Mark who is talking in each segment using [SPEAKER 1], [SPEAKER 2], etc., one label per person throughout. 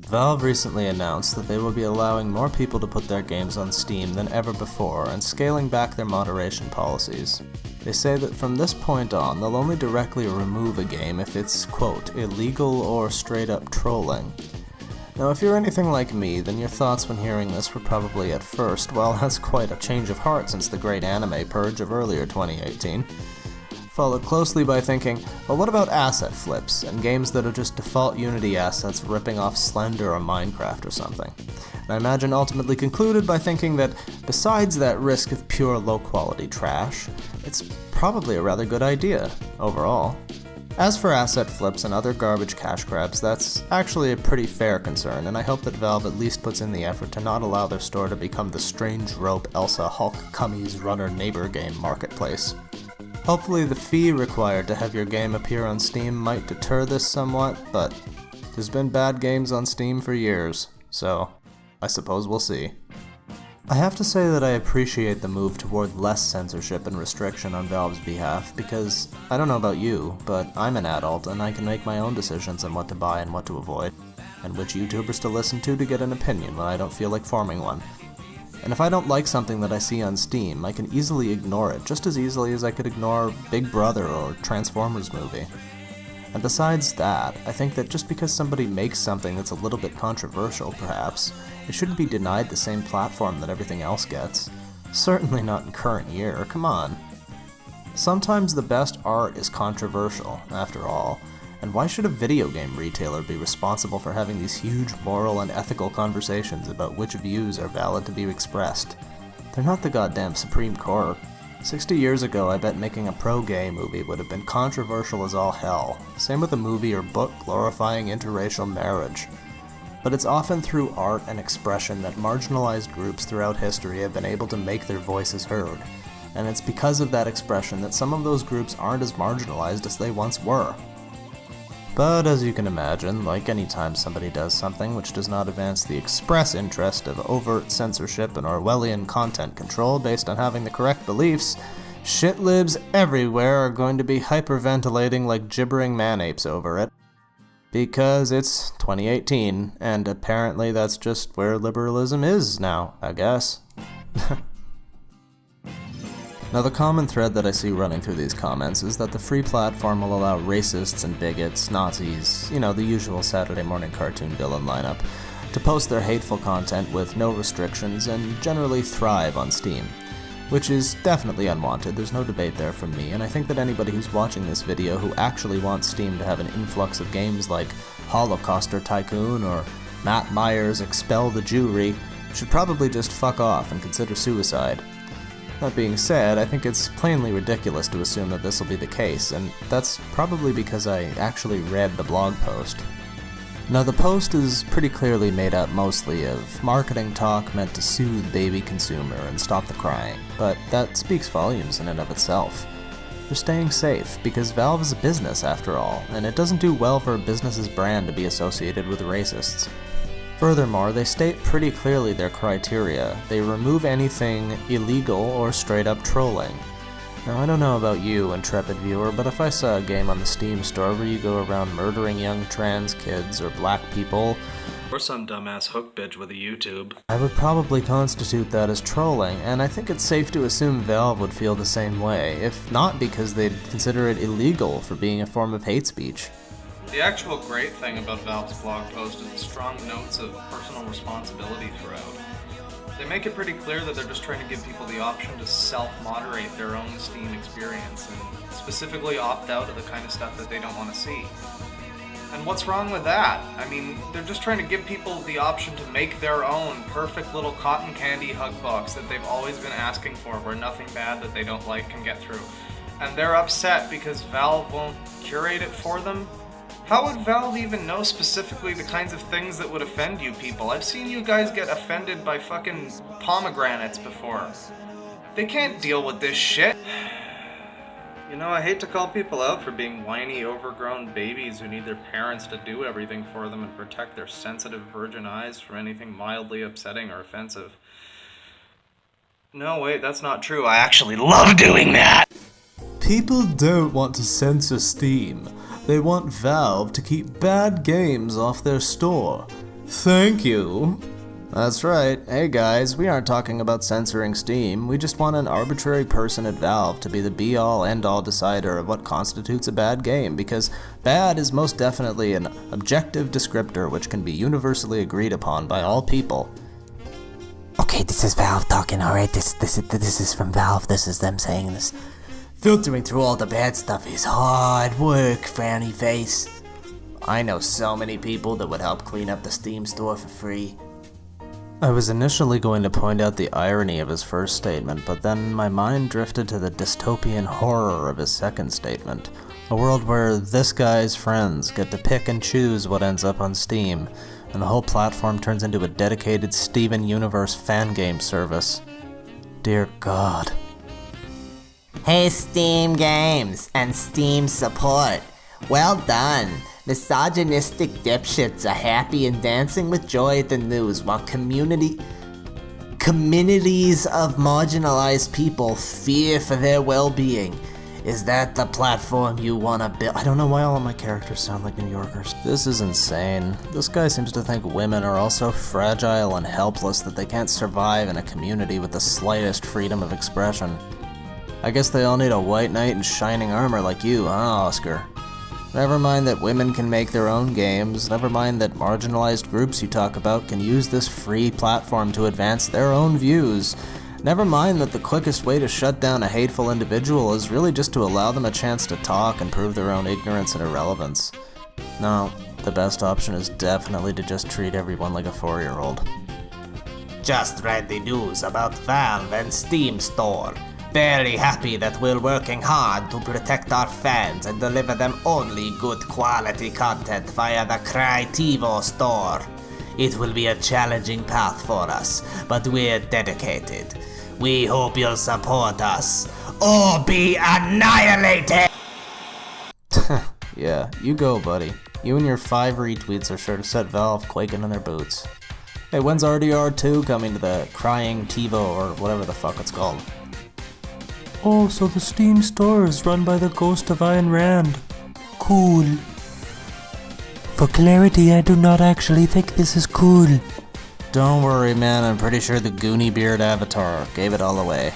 [SPEAKER 1] Valve recently announced that they will be allowing more people to put their games on Steam than ever before and scaling back their moderation policies. They say that from this point on, they'll only directly remove a game if it's, quote, illegal or straight up trolling. Now, if you're anything like me, then your thoughts when hearing this were probably at first, well, that's quite a change of heart since the great anime purge of earlier 2018. Followed closely by thinking, well, what about asset flips, and games that are just default Unity assets ripping off Slender or Minecraft or something? And I imagine ultimately concluded by thinking that, besides that risk of pure low-quality trash, it's probably a rather good idea, overall. As for asset flips and other garbage cash grabs, that's actually a pretty fair concern, and I hope that Valve at least puts in the effort to not allow their store to become the Strange Rope Elsa Hulk Cummies Runner Neighbor game marketplace. Hopefully the fee required to have your game appear on Steam might deter this somewhat, but there's been bad games on Steam for years, so I suppose we'll see. I have to say that I appreciate the move toward less censorship and restriction on Valve's behalf, because I don't know about you, but I'm an adult and I can make my own decisions on what to buy and what to avoid, and which YouTubers to listen to get an opinion when I don't feel like forming one. And if I don't like something that I see on Steam, I can easily ignore it, just as easily as I could ignore Big Brother or Transformers movie. And besides that, I think that just because somebody makes something that's a little bit controversial, perhaps, it shouldn't be denied the same platform that everything else gets. Certainly not in current year, come on. Sometimes the best art is controversial, after all, and why should a video game retailer be responsible for having these huge moral and ethical conversations about which views are valid to be expressed? They're not the goddamn Supreme Court. 60 years ago, I bet making a pro-gay movie would have been controversial as all hell. Same with a movie or book glorifying interracial marriage. But it's often through art and expression that marginalized groups throughout history have been able to make their voices heard. And it's because of that expression that some of those groups aren't as marginalized as they once were. But as you can imagine, like any time somebody does something which does not advance the express interest of overt censorship and Orwellian content control based on having the correct beliefs, shitlibs everywhere are going to be hyperventilating like gibbering man-apes over it. Because it's 2018, and apparently that's just where liberalism is now, I guess. Now, the common thread that I see running through these comments is that the free platform will allow racists and bigots, Nazis, you know, the usual Saturday morning cartoon villain lineup, to post their hateful content with no restrictions and generally thrive on Steam. Which is definitely unwanted, there's no debate there from me, and I think that anybody who's watching this video who actually wants Steam to have an influx of games like Holocauster Tycoon or Matt Myers' Expel the Jewry should probably just fuck off and consider suicide. That being said, I think it's plainly ridiculous to assume that this will be the case, and that's probably because I actually read the blog post. Now, the post is pretty clearly made up mostly of marketing talk meant to soothe baby consumer and stop the crying, but that speaks volumes in and of itself. They're staying safe, because Valve is a business after all, and it doesn't do well for a business's brand to be associated with racists. Furthermore, they state pretty clearly their criteria. They remove anything illegal or straight up trolling. Now, I don't know about you, intrepid viewer, but if I saw a game on the Steam store where you go around murdering young trans kids or black people, or some dumbass hook bitch with a YouTube, I would probably constitute that as trolling, and I think it's safe to assume Valve would feel the same way, if not because they'd consider it illegal for being a form of hate speech.
[SPEAKER 2] The actual great thing about Valve's blog post is the strong notes of personal responsibility throughout. They make it pretty clear that they're just trying to give people the option to self-moderate their own Steam experience, and specifically opt out of the kind of stuff that they don't want to see. And what's wrong with that? I mean, they're just trying to give people the option to make their own perfect little cotton candy hug box that they've always been asking for, where nothing bad that they don't like can get through. And they're upset because Valve won't curate it for them? How would Valve even know specifically the kinds of things that would offend you people? I've seen you guys get offended by fucking pomegranates before. They can't deal with this shit. You know, I hate to call people out for being whiny, overgrown babies who need their parents to do everything for them and protect their sensitive virgin eyes from anything mildly upsetting or offensive. No, wait, that's not true. I actually love doing that!
[SPEAKER 1] People don't want to censor Steam. They want Valve to keep bad games off their store. Thank you. That's right. Hey guys, we aren't talking about censoring Steam. We just want an arbitrary person at Valve to be the be-all, end-all decider of what constitutes a bad game, because bad is most definitely an objective descriptor which can be universally agreed upon by all people.
[SPEAKER 3] Okay, this is Valve talking, alright? This is from Valve, this is them saying this. Filtering through all the bad stuff is hard work, frowny face. I know so many people that would help clean up the Steam store for free.
[SPEAKER 1] I was initially going to point out the irony of his first statement, but then my mind drifted to the dystopian horror of his second statement. A world where this guy's friends get to pick and choose what ends up on Steam, and the whole platform turns into a dedicated Steven Universe fan game service. Dear God.
[SPEAKER 3] Hey Steam Games and Steam support. Well done. Misogynistic dipshits are happy and dancing with joy at the news while communities of marginalized people fear for their well-being. Is that the platform you want to build? I don't know why all of my characters sound like New Yorkers.
[SPEAKER 1] This is insane. This guy seems to think women are all so fragile and helpless that they can't survive in a community with the slightest freedom of expression. I guess they all need a white knight in shining armor like you, huh, Oscar? Never mind that women can make their own games, never mind that marginalized groups you talk about can use this free platform to advance their own views. Never mind that the quickest way to shut down a hateful individual is really just to allow them a chance to talk and prove their own ignorance and irrelevance. No, the best option is definitely to just treat everyone like a 4-year-old.
[SPEAKER 3] Just read the news about Valve and Steam Store. Very happy that we're working hard to protect our fans and deliver them only good quality content via the Crytivo store. It will be a challenging path for us, but we're dedicated. We hope you'll support us, or be annihilated!
[SPEAKER 1] Yeah, you go, buddy. You and your 5 retweets are sure to set Valve quaking in their boots. Hey, when's RDR2 coming to the Crying TiVo, or whatever the fuck it's called?
[SPEAKER 4] Oh, so the Steam store is run by the ghost of Ayn Rand. Cool. For clarity, I do not actually think this is cool.
[SPEAKER 1] Don't worry, man, I'm pretty sure the Goonie Beard avatar gave it all away.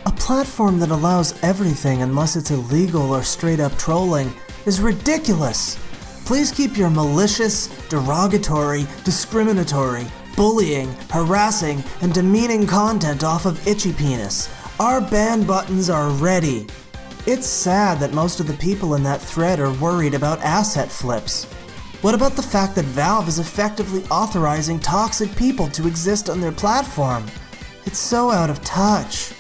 [SPEAKER 5] A platform that allows everything unless it's illegal or straight up trolling is ridiculous. Please keep your malicious, derogatory, discriminatory, bullying, harassing, and demeaning content off of Itchy Penis. Our ban buttons are ready. It's sad that most of the people in that thread are worried about asset flips. What about the fact that Valve is effectively authorizing toxic people to exist on their platform? It's so out of touch.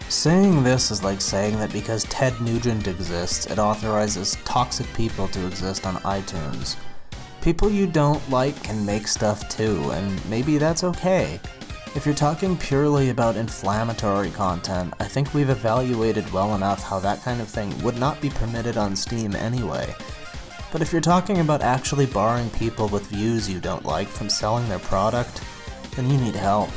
[SPEAKER 1] Saying this is like saying that because Ted Nugent exists, it authorizes toxic people to exist on iTunes. People you don't like can make stuff too, and maybe that's okay. If you're talking purely about inflammatory content, I think we've evaluated well enough how that kind of thing would not be permitted on Steam anyway. But if you're talking about actually barring people with views you don't like from selling their product, then you need help.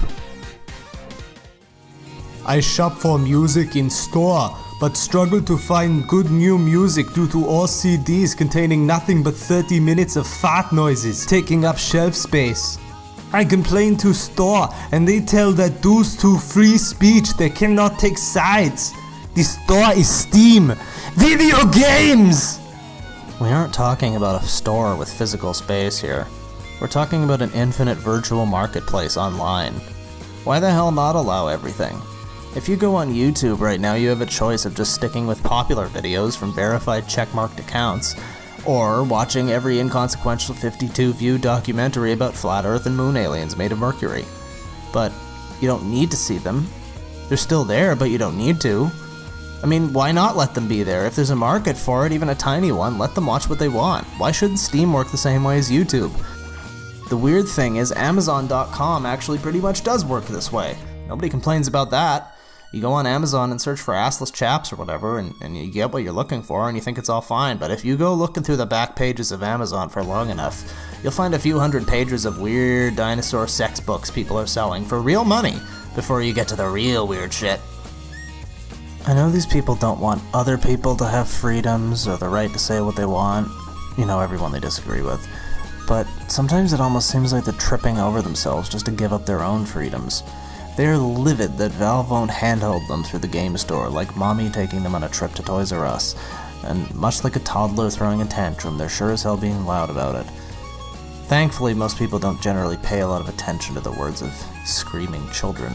[SPEAKER 6] I shop for music in store, but struggle to find good new music due to all CDs containing nothing but 30 minutes of fart noises, taking up shelf space. I complain to store, and they tell that due to free speech they cannot take sides. The store is Steam. Video games!
[SPEAKER 1] We aren't talking about a store with physical space here. We're talking about an infinite virtual marketplace online. Why the hell not allow everything? If you go on YouTube right now, you have a choice of just sticking with popular videos from verified checkmarked accounts, or watching every inconsequential 52-view documentary about flat Earth and moon aliens made of Mercury. But you don't need to see them. They're still there, but you don't need to. I mean, why not let them be there? If there's a market for it, even a tiny one, let them watch what they want. Why shouldn't Steam work the same way as YouTube? The weird thing is Amazon.com actually pretty much does work this way. Nobody complains about that. You go on Amazon and search for assless chaps or whatever, and you get what you're looking for, and you think it's all fine. But if you go looking through the back pages of Amazon for long enough, you'll find a few hundred pages of weird dinosaur sex books people are selling for real money before you get to the real weird shit. I know these people don't want other people to have freedoms or the right to say what they want. You know, everyone they disagree with. but sometimes it almost seems like they're tripping over themselves just to give up their own freedoms. They are livid that Valve won't handhold them through the game store, like mommy taking them on a trip to Toys R Us, and much like a toddler throwing a tantrum, they're sure as hell being loud about it. Thankfully, most people don't generally pay a lot of attention to the words of screaming children.